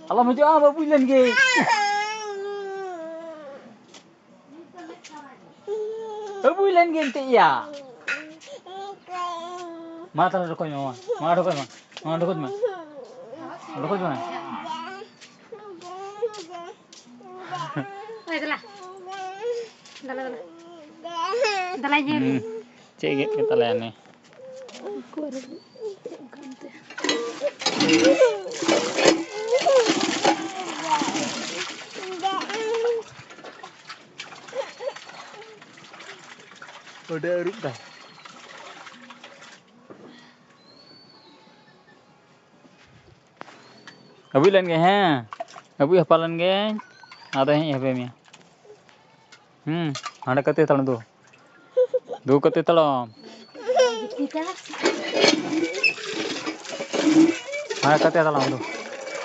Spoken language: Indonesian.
Alam mo dyan, mabulan gay. Mabulan gay tiya. Mata na dukot mo. Mga dukot mo. Mga dukot mo. Dukot mo. Ay, dala. Dala. Dala niya. Sige, kita lang eh. Udah urut dah. Abu lan gay ha. Abu hafalan gay. Ada yang apa ni? Ada kate talan tu. Dua kate talan. Ada kate talan tu.